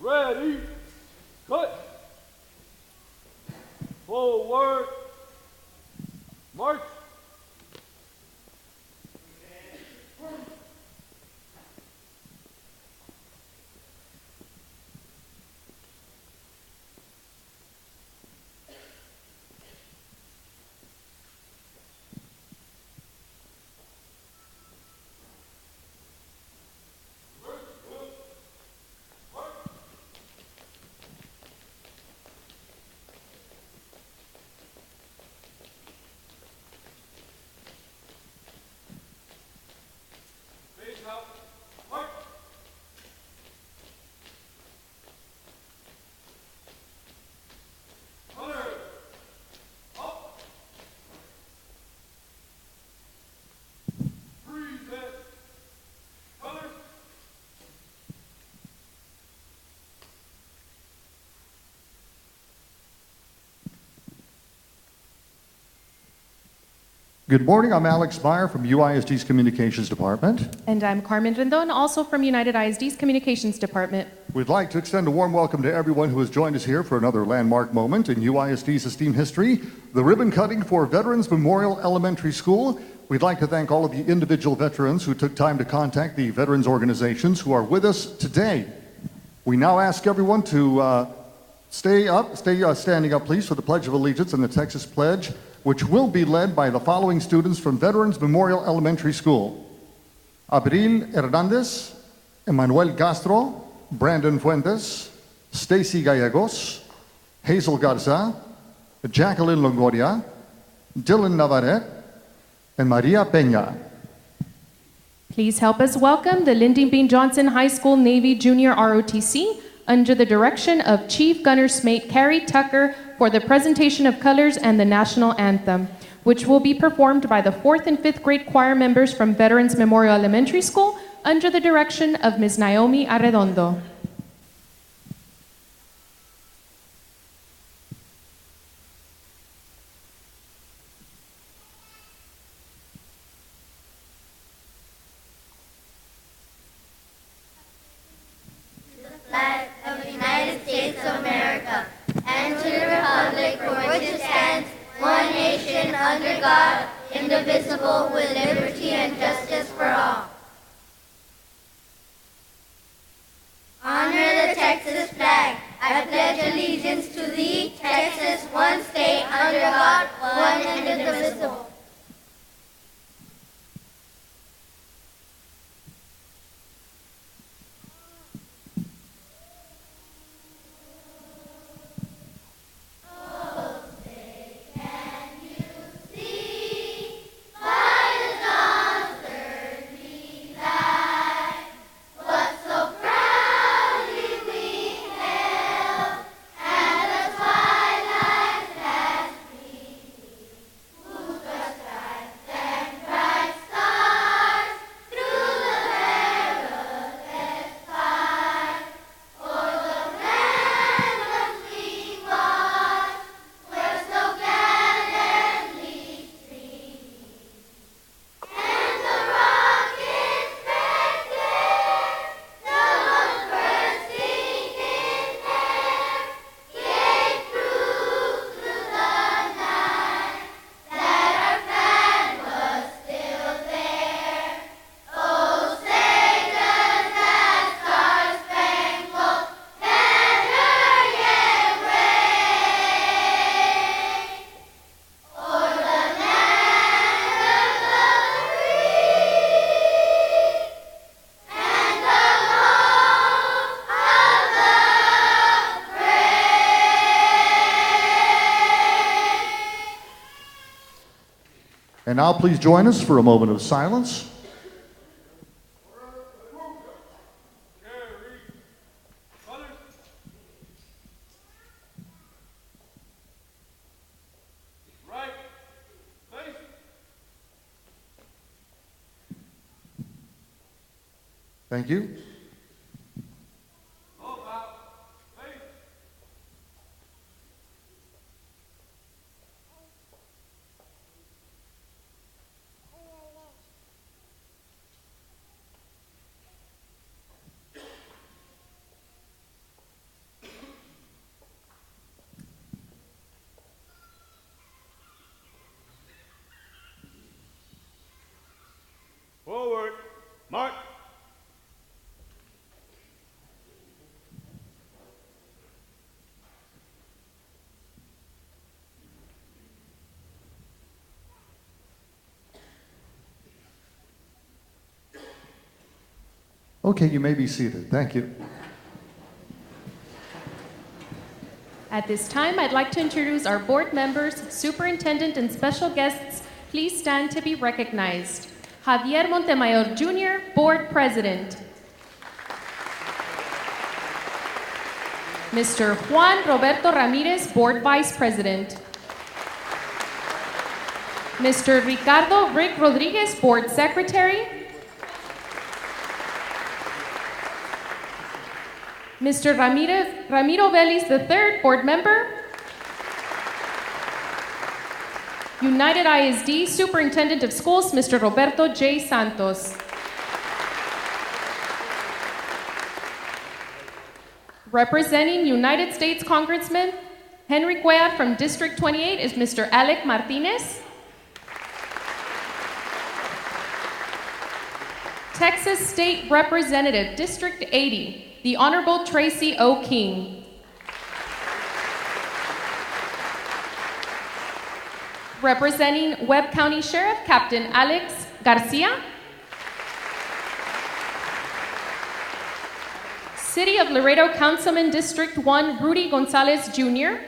Ready, cut. Forward, march. Good morning, I'm Alex Meyer from UISD's Communications Department. And I'm Carmen Rendon, also from United ISD's Communications Department. We'd like to extend a warm welcome to everyone who has joined us here for another landmark moment in UISD's esteemed history, the ribbon cutting for Veterans Memorial Elementary School. We'd like to thank all of the individual veterans who took time to contact the veterans organizations who are with us today. We now ask everyone to standing up, please, for the Pledge of Allegiance and the Texas Pledge, which will be led by the following students from Veterans Memorial Elementary School: Abril Hernandez, Emmanuel Castro, Brandon Fuentes, Stacy Gallegos, Hazel Garza, Jacqueline Longoria, Dylan Navarrete, and Maria Peña. Please help us welcome the Lyndon B. Johnson High School Navy Junior ROTC under the direction of Chief Gunner's Mate Carrie Tucker for the presentation of colors and the national anthem, which will be performed by the 4th and 5th grade choir members from Veterans Memorial Elementary School under the direction of Ms. Naomi Arredondo. Flag of the United States of America, and to the republic for which it stands, one nation, under God, indivisible, with liberty and justice for all. Honor the Texas flag. I pledge allegiance to thee, Texas, one state, under God, one and indivisible. And now please join us for a moment of silence. Thank you. Okay, you may be seated. Thank you. At this time, I'd like to introduce our board members, superintendent, and special guests. Please stand to be recognized. Javier Montemayor Jr., Board President. Mr. Juan Roberto Ramirez, Board Vice President. Mr. Ricardo Rick Rodriguez, Board Secretary. Mr. Ramiro Vélez III, Board Member. United ISD Superintendent of Schools, Mr. Roberto J. Santos. Representing United States Congressman Henry Cuellar from District 28 is Mr. Alec Martinez. Texas State Representative, District 80, the Honorable Tracy O. King. Representing Webb County Sheriff, Captain Alex Garcia. City of Laredo Councilman District 1, Rudy Gonzalez Jr.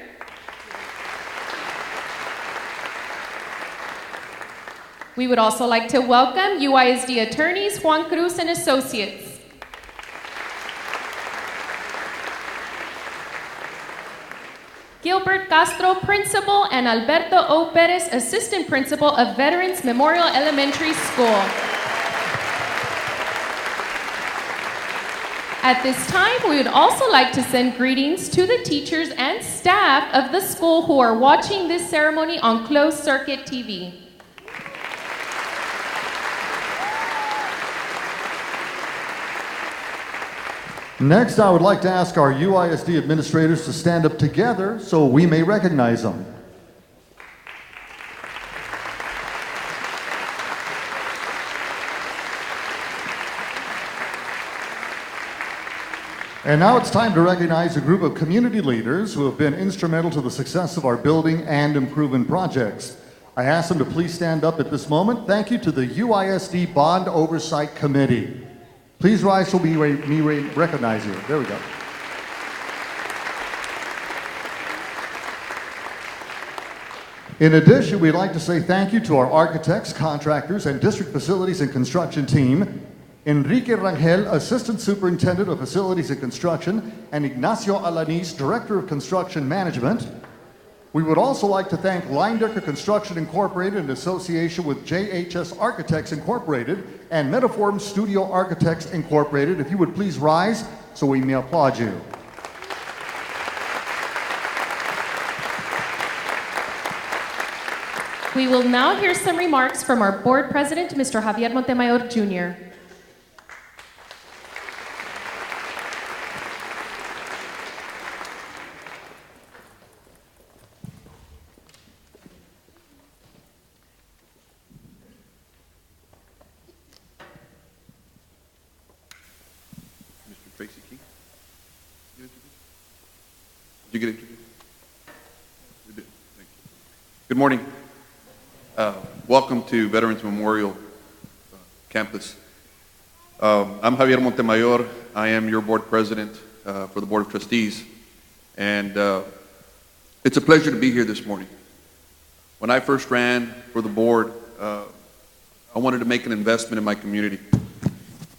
We would also like to welcome UISD attorneys Juan Cruz and Associates. Gilbert Castro, Principal, and Alberto O. Perez, Assistant Principal of Veterans Memorial Elementary School. At this time, we would also like to send greetings to the teachers and staff of the school who are watching this ceremony on closed circuit TV. Next, I would like to ask our UISD administrators to stand up together so we may recognize them. And now it's time to recognize a group of community leaders who have been instrumental to the success of our building and improvement projects. I ask them to please stand up at this moment. Thank you to the UISD Bond Oversight Committee. Please rise so we recognize you. There we go. In addition, we'd like to say thank you to our architects, contractors, and district facilities and construction team, Enrique Rangel, Assistant Superintendent of Facilities and Construction, and Ignacio Alanis, Director of Construction Management. We would also like to thank Leindecker Construction Incorporated in association with JHS Architects Incorporated and Metaform Studio Architects Incorporated. If you would please rise so we may applaud you. We will now hear some remarks from our board president, Mr. Javier Montemayor Jr. Tracy King. Did you get introduced? You did. Thank you. Good morning. Welcome to Veterans Memorial Campus. I'm Javier Montemayor. I am your board president for the Board of Trustees. And it's a pleasure to be here this morning. When I first ran for the board, I wanted to make an investment in my community.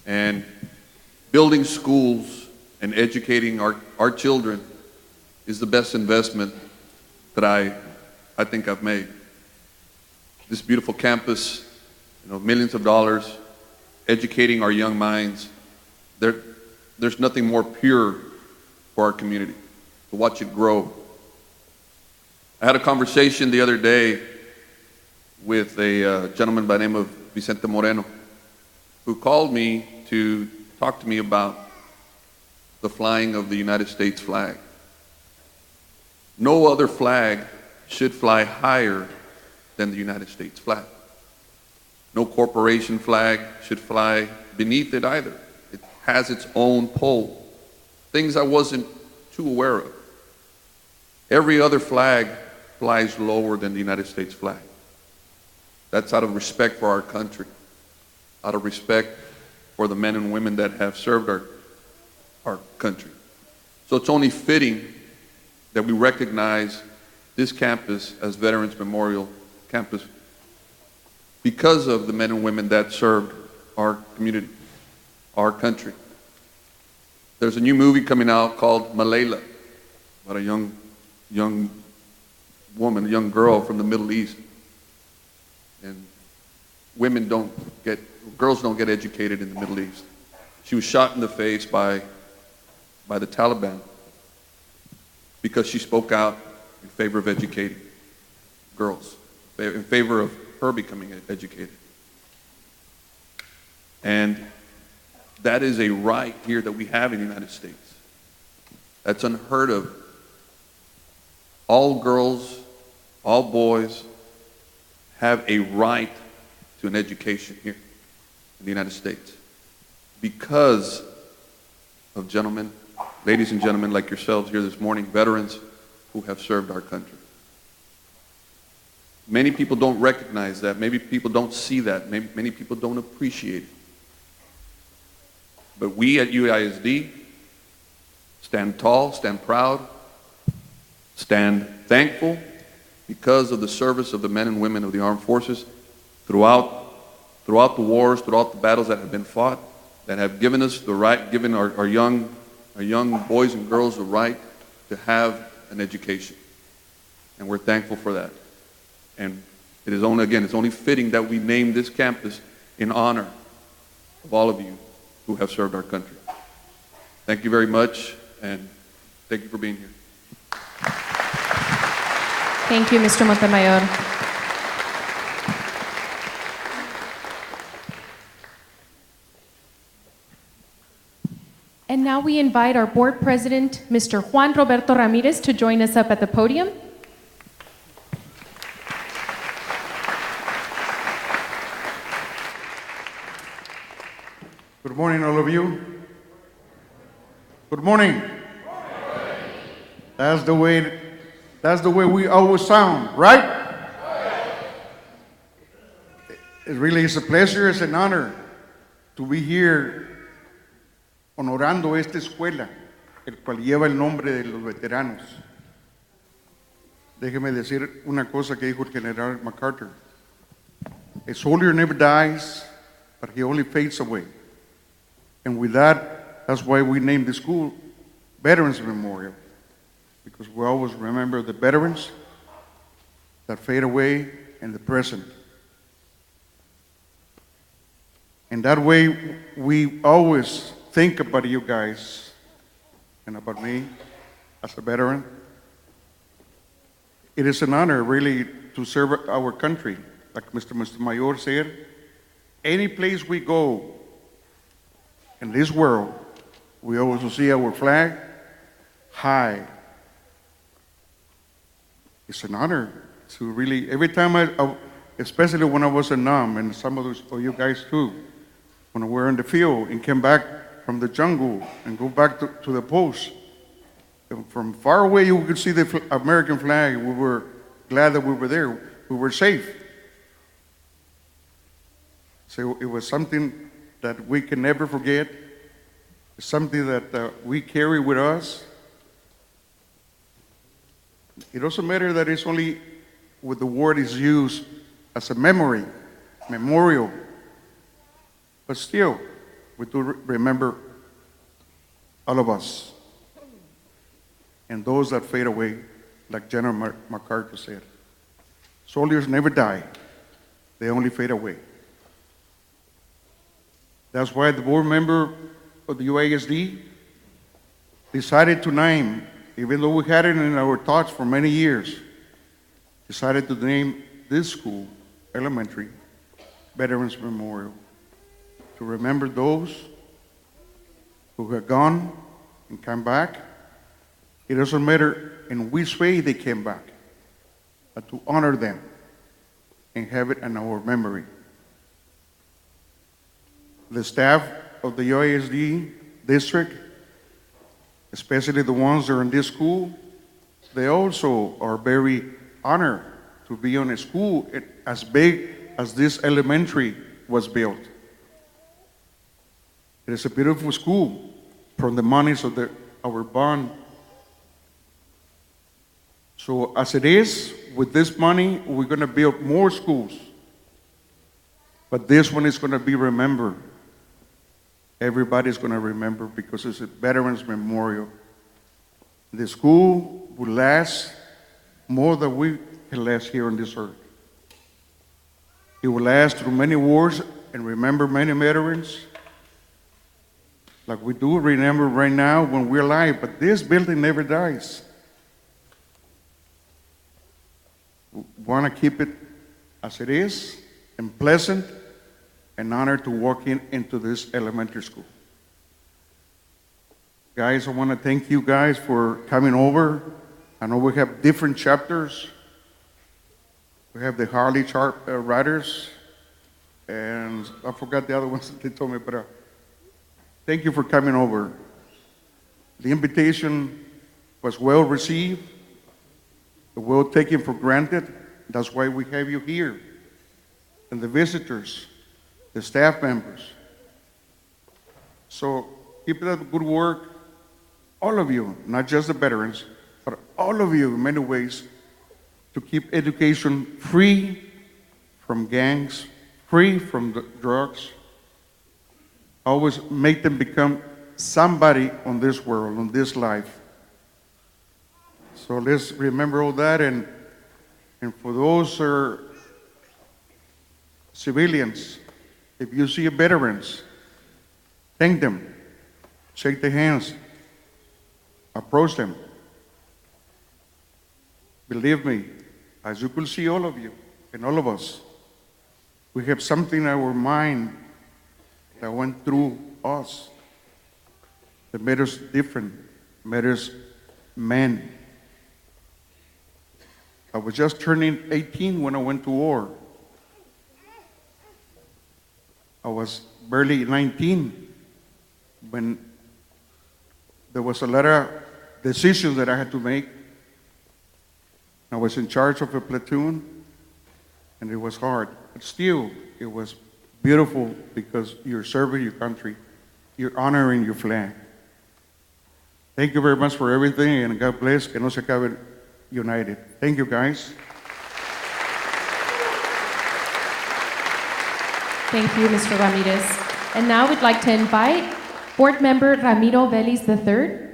And building schools and educating our children is the best investment that I think I've made. This beautiful campus, millions of dollars, educating our young minds, there's nothing more pure for our community, to watch it grow. I had a conversation the other day with a gentleman by the name of Vicente Moreno, who called me to talk to me about the flying of the United States flag. No other flag should fly higher than the United States flag. No corporation flag should fly beneath it either. It has its own pole. Things I wasn't too aware of. Every other flag flies lower than the United States flag. That's out of respect for our country, out of respect for the men and women that have served our country. So it's only fitting that we recognize this campus as Veterans Memorial Campus because of the men and women that served our community, our country. There's a new movie coming out called Malayla, about a young woman, a young girl from the Middle East. And girls don't get educated in the Middle East. She was shot in the face by the Taliban because she spoke out in favor of educating girls, in favor of her becoming educated. And that is a right here that we have in the United States. That's unheard of. All girls, all boys have a right to an education here in the United States because of gentlemen, ladies and gentlemen like yourselves here this morning, veterans who have served our country. Many people don't recognize that. Maybe people don't see that. Many people don't appreciate it. But we at UISD stand tall, stand proud, stand thankful because of the service of the men and women of the armed forces throughout the wars, throughout the battles that have been fought, that have given us the right, given our young boys and girls the right to have an education. And we're thankful for that. And it is only fitting that we name this campus in honor of all of you who have served our country. Thank you very much, and thank you for being here. Thank you, Mr. Montemayor. And now we invite our board president, Mr. Juan Roberto Ramirez, to join us up at the podium. Good morning, all of you. Good morning. That's the way we always sound, right? It really is a pleasure, it's an honor to be here honorando esta escuela, el cual lleva el nombre de los veteranos. Déjeme decir una cosa que dijo el general MacArthur. A soldier never dies, but he only fades away. And with that, that's why we named the school Veterans Memorial, because we always remember the veterans that fade away in the present. And that way, we always think about you guys and about me as a veteran. It is an honor, really, to serve our country. Like Mr. Montemayor said, any place we go in this world, we always see our flag high. It's an honor to really, every time especially when I was a NUM, and some of you guys too, when we were in the field and came back from the jungle and go back to the post, and from far away you could see the American flag. We were glad that we were there. We were safe. So it was something that we can never forget. It's something that we carry with us. It doesn't matter that it's only what the word is used as a memorial, but still, we do remember all of us and those that fade away, like General MacArthur said. Soldiers never die, they only fade away. That's why the board member of the UISD decided to name, even though we had it in our thoughts for many years, decided to name this school, elementary, Veterans Memorial, to remember those who have gone and come back. It doesn't matter in which way they came back, but to honor them and have it in our memory. The staff of the UISD district, especially the ones that are in this school, they also are very honored to be on a school as big as this elementary was built. It is a beautiful school from the monies of our bond. So as it is, with this money, we're going to build more schools. But this one is going to be remembered. Everybody's going to remember because it's a Veterans Memorial. The school will last more than we can last here on this earth. It will last through many wars and remember many veterans, like we do remember right now when we're alive, but this building never dies. We want to keep it as it is, and pleasant, and honored to walk into this elementary school. Guys, I want to thank you guys for coming over. I know we have different chapters. We have the Harley Riders, and I forgot the other ones that they told me, but thank you for coming over. The invitation was well received, well taken for granted. That's why we have you here, and the visitors, the staff members. So keep up the good work, all of you, not just the veterans, but all of you in many ways, to keep education free from gangs, free from the drugs. Always make them become somebody on this world, on this life. So let's remember all that, and for those civilians, if you see veterans, thank them, shake their hands, approach them. Believe me, as you could see, all of you and all of us, we have something in our mind that went through us that made us different, made us men. I was just turning 18 when I went to war. I was barely 19 when there was a lot of decisions that I had to make. I was in charge of a platoon, and it was hard. But still, it was beautiful because you're serving your country. You're honoring your flag. Thank you very much for everything, and God bless. Que no se acabe united. Thank you, guys. Thank you, Mr. Ramirez. And now we'd like to invite Board Member Ramiro Vélez III.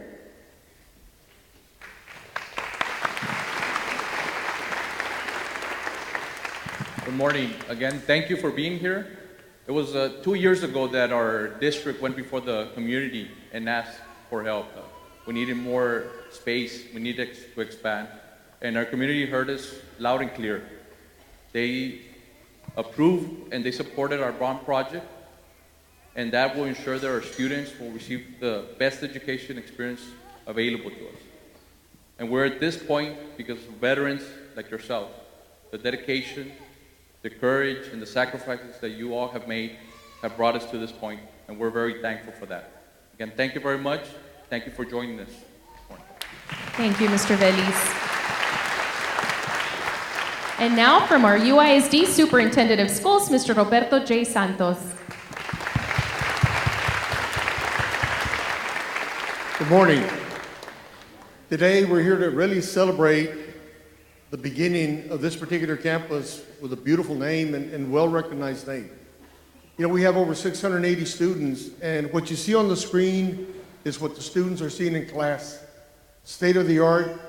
Good morning. Again, thank you for being here. It was 2 years ago that our district went before the community and asked for help. We needed more space. We needed to expand. And our community heard us loud and clear. They approved and they supported our bond project. And that will ensure that our students will receive the best education experience available to us. And we're at this point because of veterans like yourself. The dedication, the courage, and the sacrifices that you all have made have brought us to this point, and we're very thankful for that. Again, thank you very much. Thank you for joining us this morning. Thank you, Mr. Vélez. And now from our UISD Superintendent of Schools, Mr. Roberto J. Santos. Good morning. Today we're here to really celebrate the beginning of this particular campus with a beautiful name and well-recognized name. You know, we have over 680 students, and what you see on the screen is what the students are seeing in class. State-of-the-art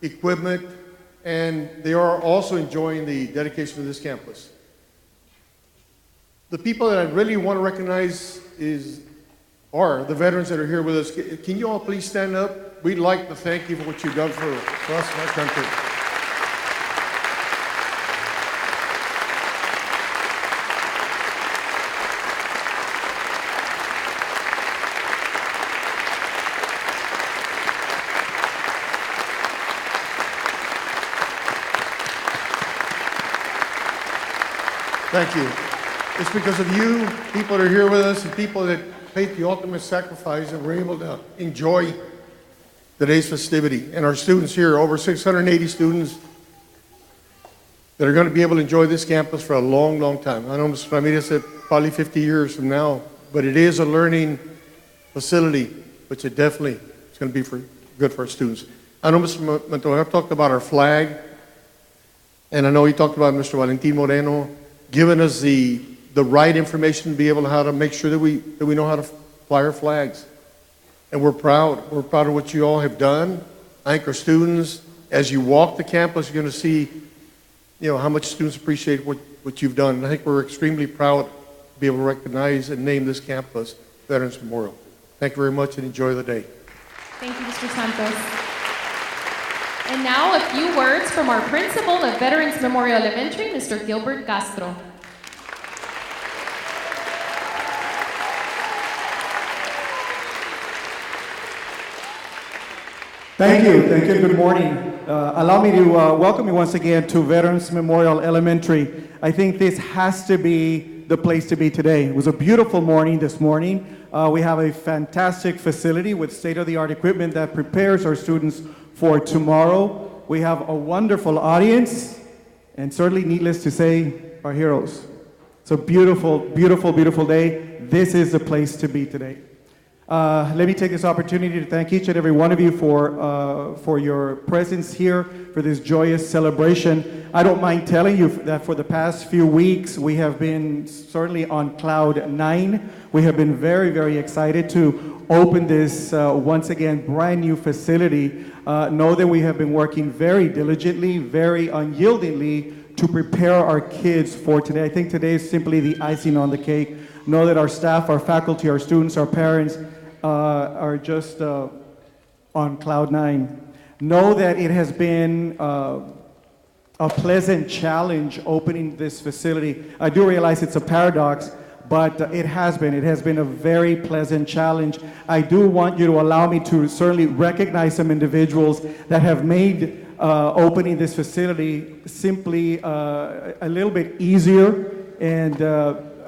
equipment, and they are also enjoying the dedication of this campus. The people that I really want to recognize are the veterans that are here with us. Can you all please stand up? We'd like to thank you for what you've done for us and our country. Thank you. It's because of you, people that are here with us, and people that paid the ultimate sacrifice, and we're able to enjoy today's festivity. And our students here, over 680 students that are going to be able to enjoy this campus for a long, long time. I know Mr. Ramirez said probably 50 years from now, but it is a learning facility, which it definitely is going to be good for our students. I know Mr. Montoya talked about our flag, and I know he talked about Mr. Valentin Moreno giving us the right information to be able to how to make sure that we know how to fly our flags. And we're proud. We're proud of what you all have done. I think our students, as you walk the campus, you're going to see, how much students appreciate what you've done. And I think we're extremely proud to be able to recognize and name this campus Veterans Memorial. Thank you very much and enjoy the day. Thank you, Mr. Santos. And now a few words from our principal of Veterans Memorial Elementary, Mr. Gilbert Castro. Thank you. Good morning. Allow me to welcome you once again to Veterans Memorial Elementary. I think this has to be the place to be today. It was a beautiful morning this morning. We have a fantastic facility with state-of-the-art equipment that prepares our students for tomorrow. We have a wonderful audience, and certainly, needless to say, our heroes. It's a beautiful, beautiful, beautiful day. This is the place to be today. Let me take this opportunity to thank each and every one of you for your presence here for this joyous celebration. I don't mind telling you that for the past few weeks, we have been certainly on cloud 9. We have been very, very excited to open this, once again, brand new facility. Know that we have been working very diligently, very unyieldingly to prepare our kids for today. I think today is simply the icing on the cake. Know that our staff, our faculty, our students, our parents are just on cloud 9. Know that it has been a pleasant challenge opening this facility. I do realize it's a paradox, but it has been a very pleasant challenge. I do want you to allow me to certainly recognize some individuals that have made opening this facility simply a little bit easier, and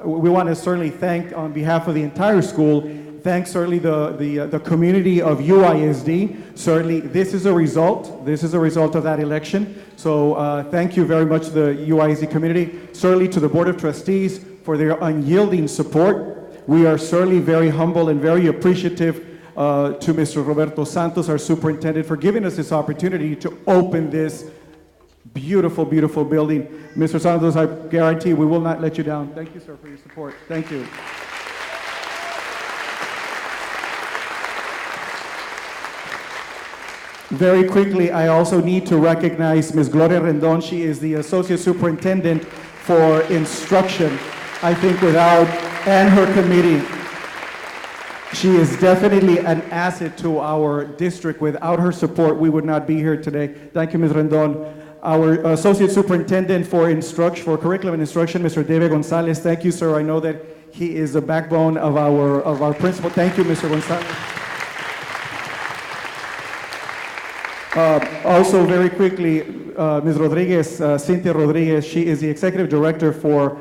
we want to certainly thank, on behalf of the entire school, thank certainly the community of UISD. Certainly, this is a result of that election. So thank you very much to the UISD community, certainly to the Board of Trustees for their unyielding support. We are certainly very humble and very appreciative to Mr. Roberto Santos, our superintendent, for giving us this opportunity to open this beautiful, beautiful building. Mr. Santos, I guarantee we will not let you down. Thank you, sir, for your support. Thank you. Very quickly, I also need to recognize Ms. Gloria Rendon. She is the Associate Superintendent for Instruction. I think and her committee, she is definitely an asset to our district. Without her support, we would not be here today. Thank you, Ms. Rendon. Our Associate Superintendent for Curriculum and Instruction, Mr. David Gonzalez. Thank you, sir. I know that he is the backbone of our principal. Thank you, Mr. Gonzalez. Also, very quickly, Ms. Rodriguez, Cynthia Rodriguez, she is the Executive Director for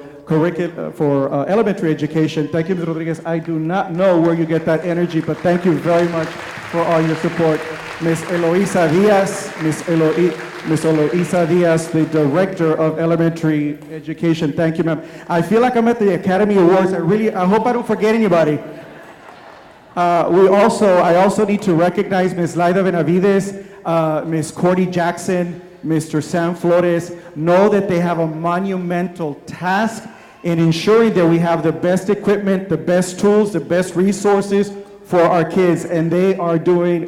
Elementary Education. Thank you, Ms. Rodriguez. I do not know where you get that energy, but thank you very much for all your support. Ms. Eloisa Diaz, Ms. Eloisa Diaz, the Director of Elementary Education. Thank you, ma'am. I feel like I'm at the Academy Awards. I hope I don't forget anybody. I also need to recognize Ms. Laida Benavides, Ms. Cordy Jackson, Mr. Sam Flores. Know that they have a monumental task in ensuring that we have the best equipment, the best tools, the best resources for our kids, and they continue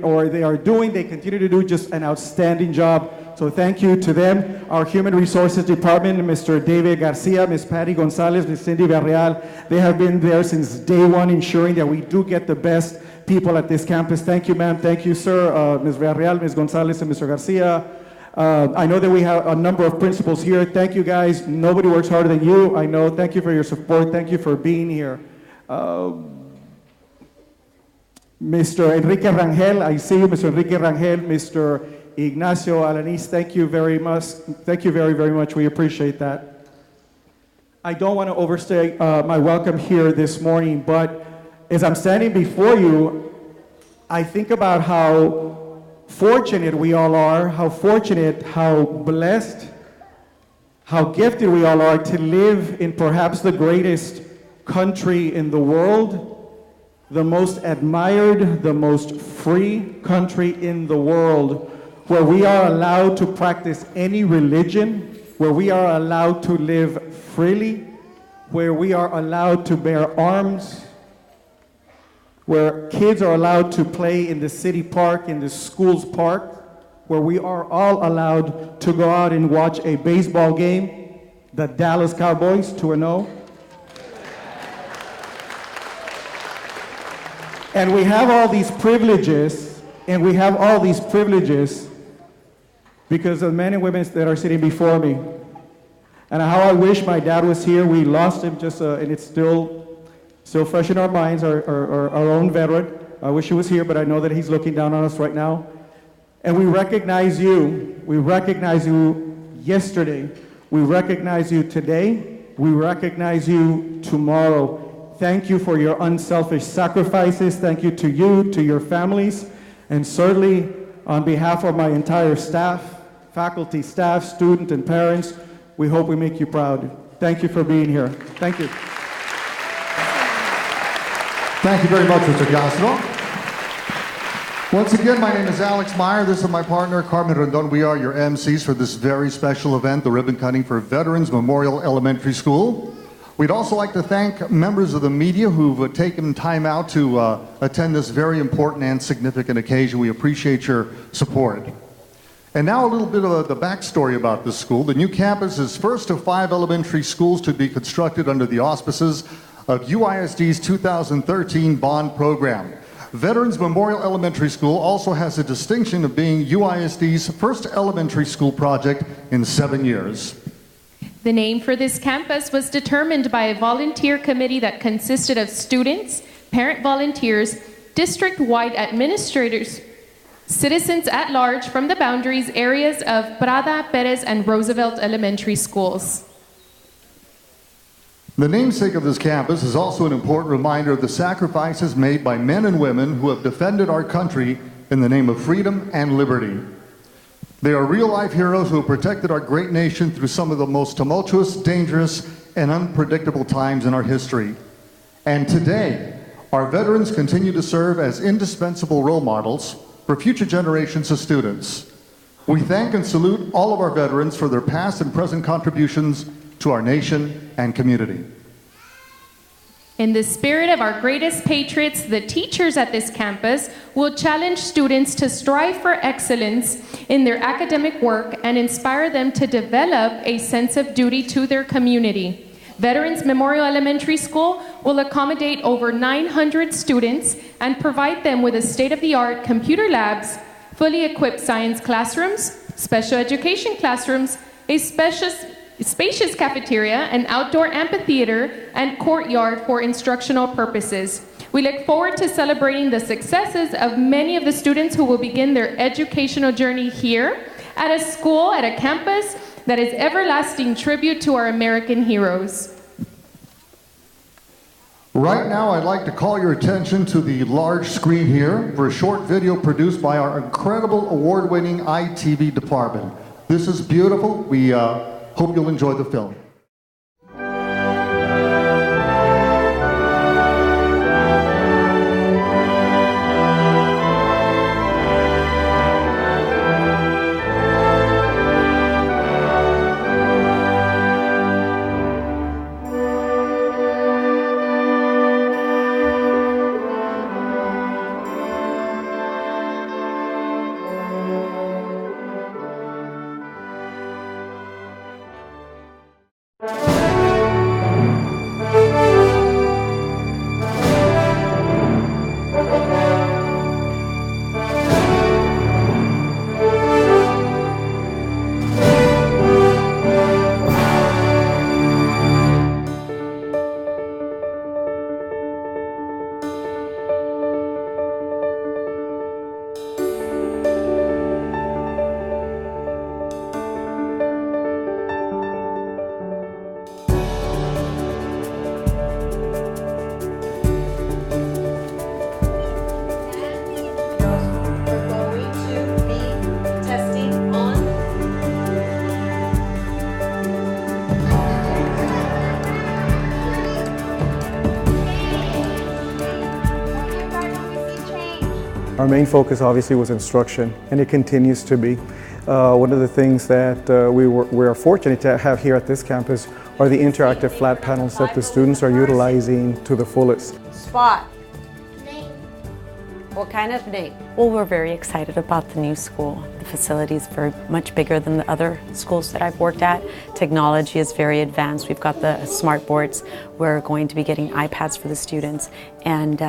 to do just an outstanding job. So thank you to them. Our Human Resources Department, Mr. David Garcia, Ms. Patty Gonzalez, Ms. Cindy Villarreal, they have been there since day one, ensuring that we do get the best people at this campus. Thank you, ma'am. Thank you, sir. Ms. Villarreal, Ms. Gonzalez, and Mr. Garcia. I know that we have a number of principals here. Thank you, guys. Nobody works harder than you. I know. Thank you for your support. Thank you for being here. Mr. Enrique Rangel, I see you, Mr. Enrique Rangel, Mr. Ignacio Alanis, thank you very much. Thank you very, very much. We appreciate that. I don't want to overstay my welcome here this morning, but as I'm standing before you, I think about how fortunate we all are, how fortunate, how blessed, how gifted we all are to live in perhaps the greatest country in the world, the most admired, the most free country in the world, where we are allowed to practice any religion, where we are allowed to live freely, where we are allowed to bear arms, where kids are allowed to play in the city park, in the school's park, where we are all allowed to go out and watch a baseball game, the Dallas Cowboys 2-0. And we have all these privileges, because of men and women that are sitting before me. And how I wish my dad was here. We lost him and it's still fresh in our minds, our own veteran. I wish he was here, but I know that he's looking down on us right now. And we recognize you. We recognize you yesterday. We recognize you today. We recognize you tomorrow. Thank you for your unselfish sacrifices. Thank you, to your families, and certainly on behalf of my entire staff, faculty, staff, student, and parents, we hope we make you proud. Thank you for being here. Thank you. Thank you very much, Mr. Castro. Once again, my name is Alex Meyer. This is my partner, Carmen Rondon. We are your MCs for this very special event, the ribbon cutting for Veterans Memorial Elementary School. We'd also like to thank members of the media who've taken time out to attend this very important and significant occasion. We appreciate your support. And now a little bit of the backstory about this school. The new campus is first of 5 elementary schools to be constructed under the auspices of UISD's 2013 bond program. Veterans Memorial Elementary School also has the distinction of being UISD's first elementary school project in 7 years. The name for this campus was determined by a volunteer committee that consisted of students, parent volunteers, district-wide administrators, citizens at large from the boundaries areas of Prada, Perez, and Roosevelt elementary schools. The namesake of this campus is also an important reminder of the sacrifices made by men and women who have defended our country in the name of freedom and liberty. They are real-life heroes who have protected our great nation through some of the most tumultuous, dangerous, and unpredictable times in our history. And today, our veterans continue to serve as indispensable role models for future generations of students. We thank and salute all of our veterans for their past and present contributions to our nation and community. In the spirit of our greatest patriots, the teachers at this campus will challenge students to strive for excellence in their academic work and inspire them to develop a sense of duty to their community. Veterans Memorial Elementary School will accommodate over 900 students and provide them with a state-of-the-art computer labs, fully equipped science classrooms, special education classrooms, a spacious cafeteria, an outdoor amphitheater, and courtyard for instructional purposes. We look forward to celebrating the successes of many of the students who will begin their educational journey here at a school, at a campus that is everlasting tribute to our American heroes. Right now, I'd like to call your attention to the large screen here for a short video produced by our incredible award-winning ITV department. This is beautiful. We hope you'll enjoy the film. Our main focus obviously was instruction, and it continues to be. One of the things that we are fortunate to have here at this campus are the interactive flat panels that the students are utilizing to the fullest. Spot. What kind of name? Well, we're very excited about the new school. The facility is very much bigger than the other schools that I've worked at. Technology is very advanced. We've got the smart boards. We're going to be getting iPads for the students. And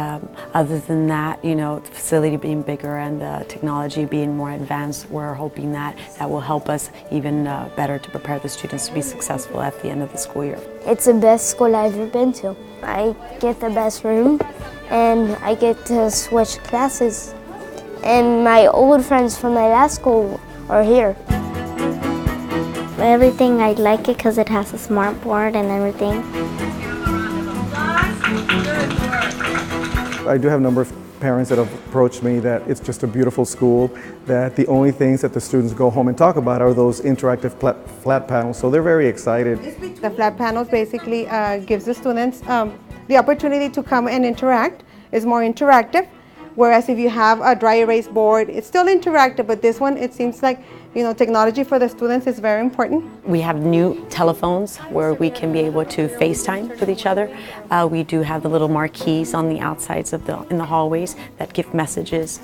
other than that, you know, the facility being bigger and the technology being more advanced, we're hoping that that will help us even better to prepare the students to be successful at the end of the school year. It's the best school I've ever been to. I get the best room, and I get to switch classes. And my old friends from my last school are here. Everything, I like it because it has a smart board and everything. I do have a number of parents that have approached me that it's just a beautiful school, that the only things that the students go home and talk about are those interactive flat panels, so they're very excited. The flat panels basically gives the students the opportunity to come and interact. It's more interactive, whereas if you have a dry erase board, it's still interactive, but this one, it seems like, you know, technology for the students is very important. We have new telephones where we can be able to FaceTime with each other. We do have the little marquees on the outsides of in the hallways that give messages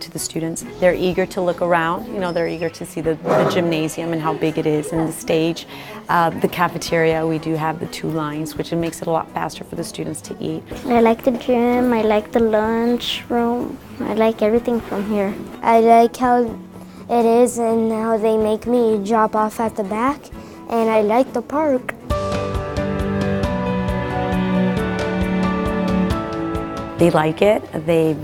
to the students. They're eager to look around. You know, they're eager to see the gymnasium and how big it is, and the stage. The cafeteria, we do have the 2 lines, which makes it a lot faster for the students to eat. I like the gym, I like the lunch room, I like everything from here. I like how it is and how they make me drop off at the back, and I like the park. They like it. They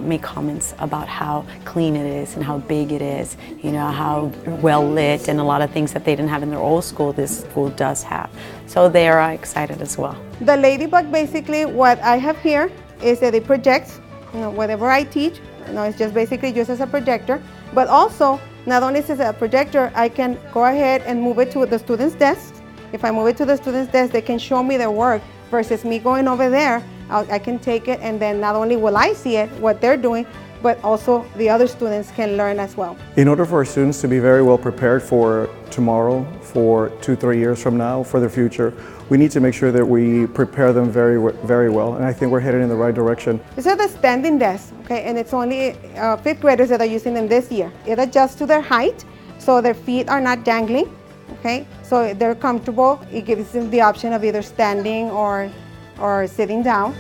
make comments about how clean it is and how big it is, you know, how well lit, and a lot of things that they didn't have in their old school, this school does have. So they are excited as well. The Ladybug, basically what I have here is that it projects, you know, whatever I teach. You know, it's just basically used as a projector. But also, not only is it a projector, I can go ahead and move it to the students' desks. If I move it to the students' desk, they can show me their work versus me going over there. I can take it, and then not only will I see it, what they're doing, but also the other students can learn as well. In order for our students to be very well prepared for tomorrow, for 2-3 years from now, for their future, we need to make sure that we prepare them very well, and I think we're headed in the right direction. These are the standing desks, okay, and it's only 5th graders that are using them this year. It adjusts to their height, so their feet are not dangling, okay, so they're comfortable. It gives them the option of either standing or sitting down.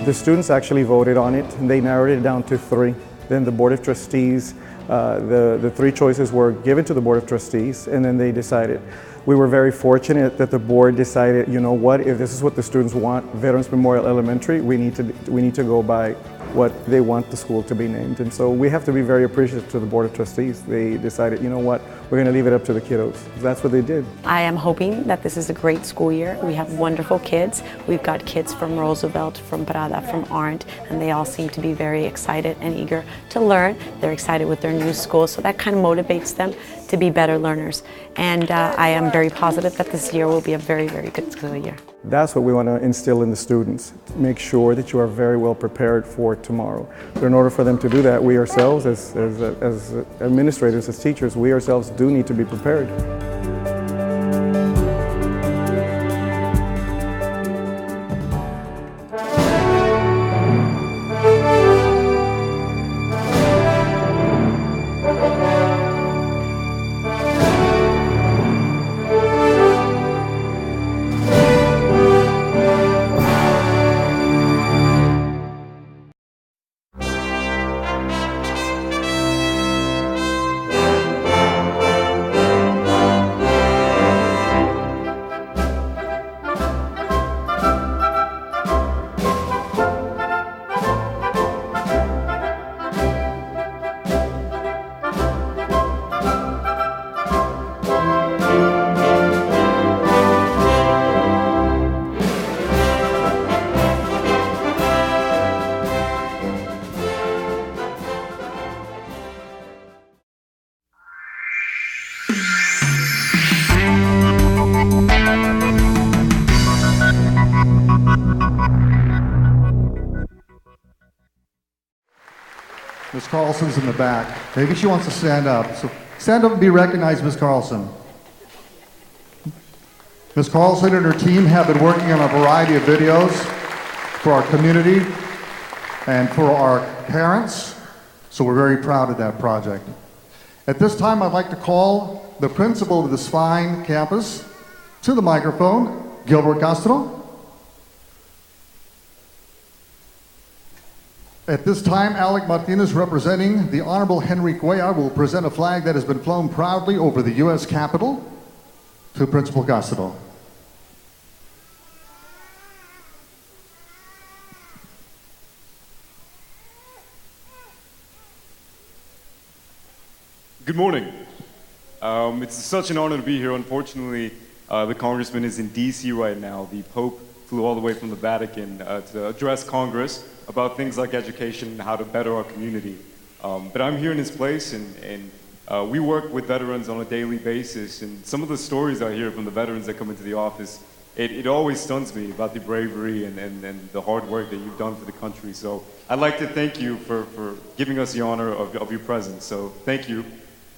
The students actually voted on it, and they narrowed it down to 3. Then the Board of Trustees, the 3 choices were given to the Board of Trustees, and then they decided. We were very fortunate that the board decided, you know what, if this is what the students want, Veterans Memorial Elementary, we need to go by what they want the school to be named. And so we have to be very appreciative to the Board of Trustees. They decided, you know what, we're going to leave it up to the kiddos. That's what they did. I am hoping that this is a great school year. We have wonderful kids. We've got kids from Roosevelt, from Prada, from Arndt, and they all seem to be very excited and eager to learn. They're excited with their new school, so that kind of motivates them to be better learners. And I am very positive that this year will be a very, very good school year. That's what we want to instill in the students. Make sure that you are very well prepared for tomorrow. But in order for them to do that, we ourselves, as administrators, as teachers, we ourselves do need to be prepared. Ms. Carlson's in the back. Maybe she wants to stand up. So stand up and be recognized, Ms. Carlson. Ms. Carlson and her team have been working on a variety of videos for our community and for our parents, so we're very proud of that project. At this time, I'd like to call the principal of this fine campus to the microphone, Gilbert Castro. At this time, Alec Martinez, representing the Honorable Henry Cuellar, will present a flag that has been flown proudly over the U.S. Capitol to Principal Castro. Good morning. It's such an honor to be here. Unfortunately, the congressman is in D.C. right now. The Pope flew all the way from the Vatican to address Congress about things like education and how to better our community. But I'm here in his place, and we work with veterans on a daily basis, and some of the stories I hear from the veterans that come into the office, it always stuns me about the bravery and the hard work that you've done for the country. So I'd like to thank you for giving us the honor of your presence. So thank you.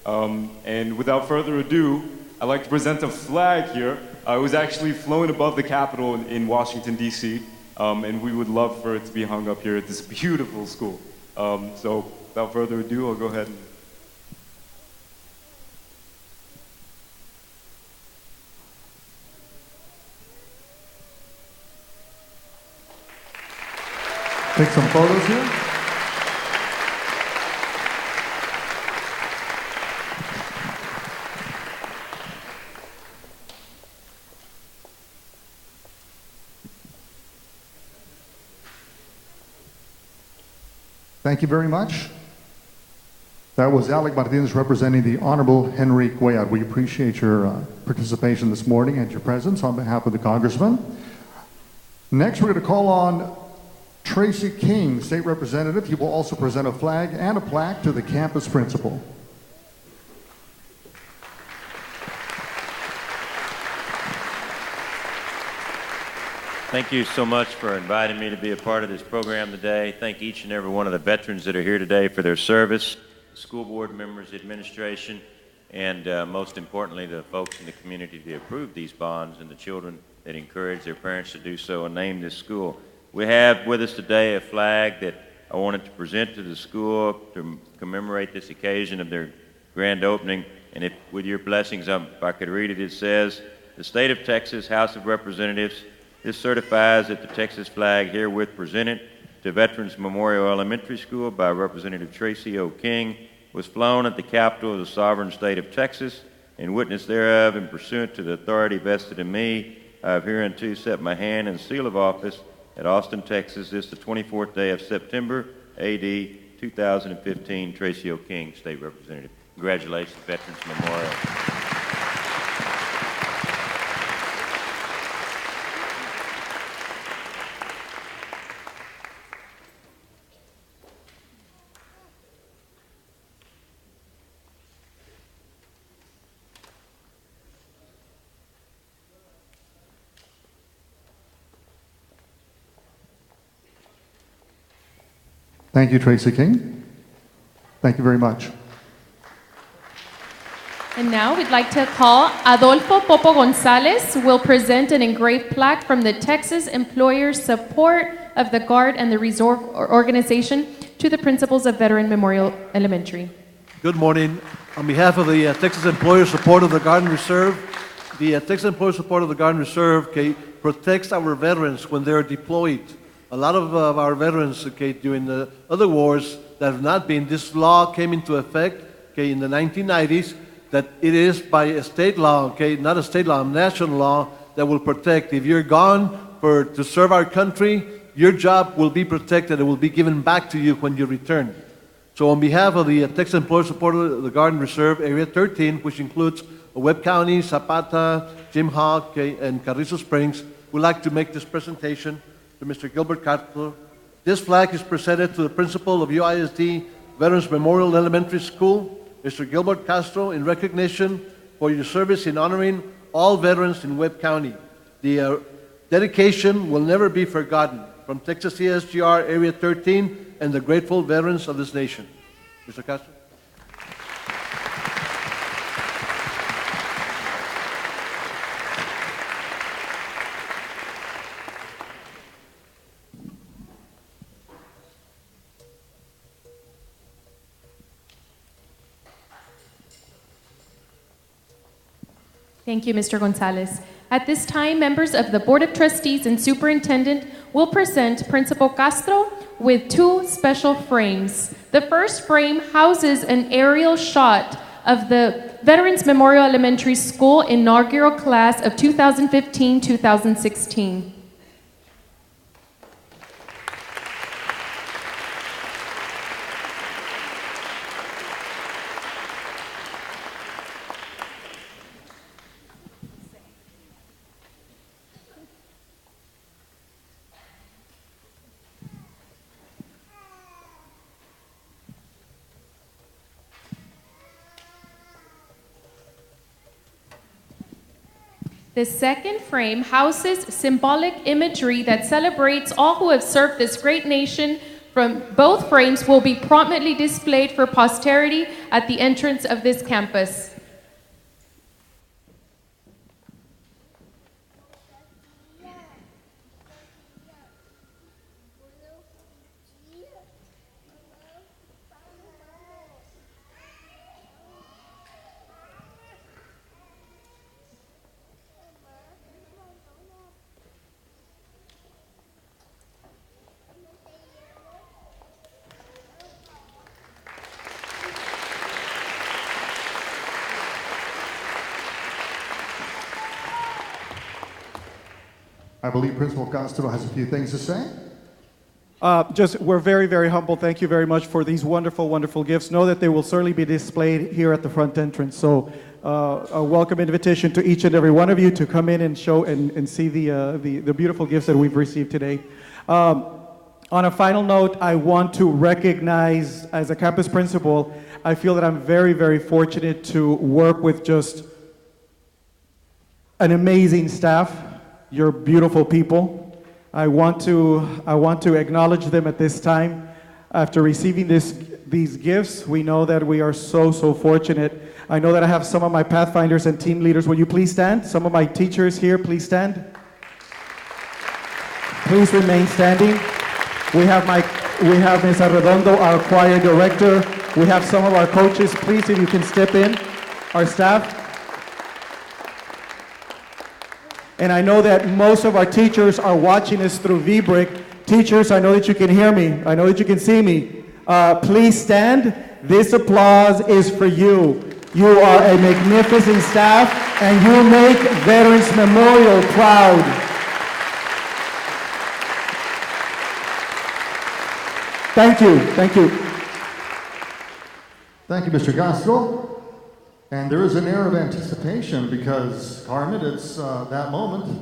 And without further ado, I'd like to present a flag here. It was actually flown above the Capitol in Washington, D.C., and we would love for it to be hung up here at this beautiful school. So without further ado, I'll go ahead and... Take some photos here. Thank you very much. That was Alec Martinez representing the Honorable Henry Cuellar. We appreciate your participation this morning and your presence on behalf of the Congressman. Next, we're going to call on Tracy King, State Representative. He will also present a flag and a plaque to the campus principal. Thank you so much for inviting me to be a part of this program today. Thank each and every one of the veterans that are here today for their service, the school board members, the administration, and most importantly, the folks in the community that approved these bonds and the children that encourage their parents to do so and name this school. We have with us today a flag that I wanted to present to the school to commemorate this occasion of their grand opening. And if, with your blessings, if I could read it, it says, "The State of Texas House of Representatives, this certifies that the Texas flag herewith presented to Veterans Memorial Elementary School by Representative Tracy O. King was flown at the capital of the sovereign state of Texas, and witness thereof, and pursuant to the authority vested in me, I have hereunto set my hand and seal of office at Austin, Texas, this the 24th day of September, A.D. 2015, Tracy O. King, State Representative." Congratulations, Veterans Memorial. Thank you, Tracy King. Thank you very much. And now we'd like to call Adolfo Popo Gonzalez, who will present an engraved plaque from the Texas Employers Support of the Guard and the Reserve Organization to the principals of Veteran Memorial Elementary. Good morning. On behalf of the Texas Employers Support of the Guard and Reserve, the Texas Employers Support of the Guard and Reserve protects our veterans when they're deployed. A lot of our veterans during the other wars that have not been, this law came into effect in the 1990s, that it is by a state law, not a state law, a national law that will protect. If you're gone to serve our country, your job will be protected. It will be given back to you when you return. So on behalf of the Texas Employers Support of the Guard and Reserve, Area 13, which includes Webb County, Zapata, Jim Hawk, and Carrizo Springs, we'd like to make this presentation to Mr. Gilbert Castro. This flag is presented to the principal of UISD Veterans Memorial Elementary School, Mr. Gilbert Castro, in recognition for your service in honoring all veterans in Webb County. The dedication will never be forgotten from Texas CSGR Area 13 and the grateful veterans of this nation. Mr. Castro? Thank you, Mr. Gonzalez. At this time, members of the Board of Trustees and Superintendent will present Principal Castro with two special frames. The first frame houses an aerial shot of the Veterans Memorial Elementary School inaugural class of 2015-2016. The second frame houses symbolic imagery that celebrates all who have served this great nation. From both frames will be prominently displayed for posterity at the entrance of this campus. I believe Principal Castro has a few things to say. We're very, very humble. Thank you very much for these wonderful, wonderful gifts. Know that they will certainly be displayed here at the front entrance. So a welcome invitation to each and every one of you to come in and show and see the beautiful gifts that we've received today. On a final note, I want to recognize, as a campus principal, I feel that I'm very, very fortunate to work with just an amazing staff. You're beautiful people. I want to acknowledge them at this time. After receiving these gifts, we know that we are so, so fortunate. I know that I have some of my Pathfinders and team leaders. Will you please stand? Some of my teachers here, please stand. Please remain standing. We have Ms. Arredondo, our choir director. We have some of our coaches. Please, if you can step in. Our staff. And I know that most of our teachers are watching us through VBrick. Teachers, I know that you can hear me. I know that you can see me. Please stand. This applause is for you. You are a magnificent staff, and you make Veterans Memorial proud. Thank you. Thank you. Thank you, Mr. Castro. And there is an air of anticipation because, Carmen, it's that moment.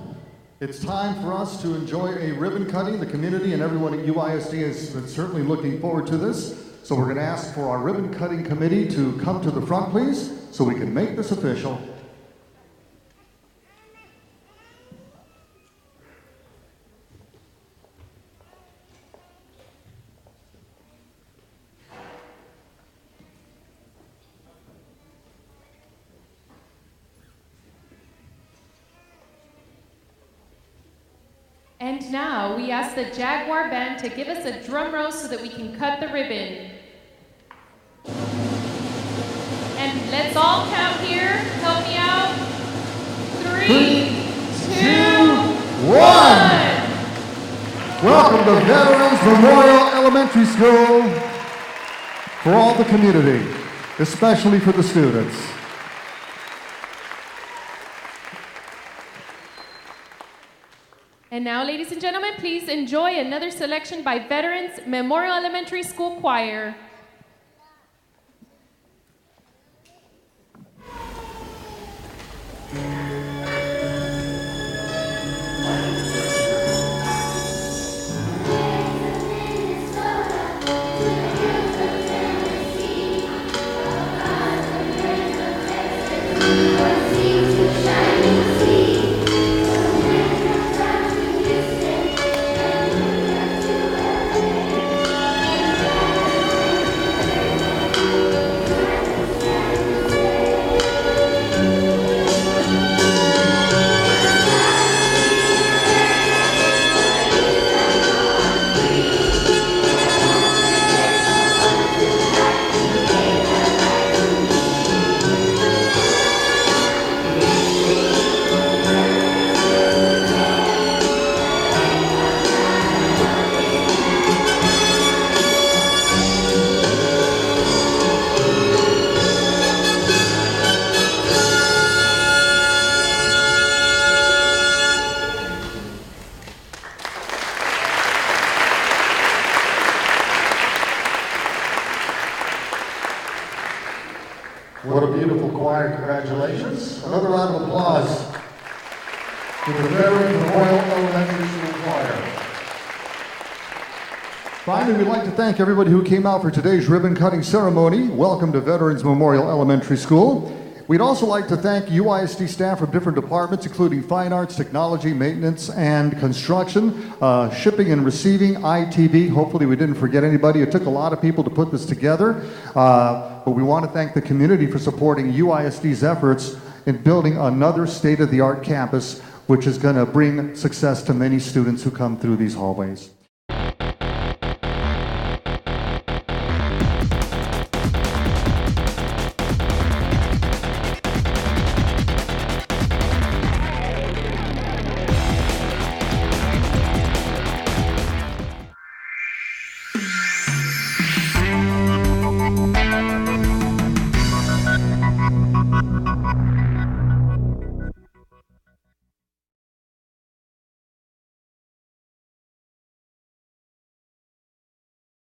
It's time for us to enjoy a ribbon cutting. The community and everyone at UISD is certainly looking forward to this. So we're going to ask for our ribbon cutting committee to come to the front, please, so we can make this official. And now we ask the Jaguar Band to give us a drum roll so that we can cut the ribbon. And let's all count here. Help me out. 3, 2, 1. Welcome to Veterans Memorial Elementary School for all the community, especially for the students. And now, ladies and gentlemen, please enjoy another selection by Veterans Memorial Elementary School Choir. with the Veterans Memorial Elementary School Choir. Finally, we'd like to thank everybody who came out for today's ribbon-cutting ceremony. Welcome to Veterans Memorial Elementary School. We'd also like to thank UISD staff from different departments, including Fine Arts, Technology, Maintenance, and Construction, Shipping and Receiving, ITV. Hopefully we didn't forget anybody. It took a lot of people to put this together, but we want to thank the community for supporting UISD's efforts in building another state-of-the-art campus, which is going to bring success to many students who come through these hallways.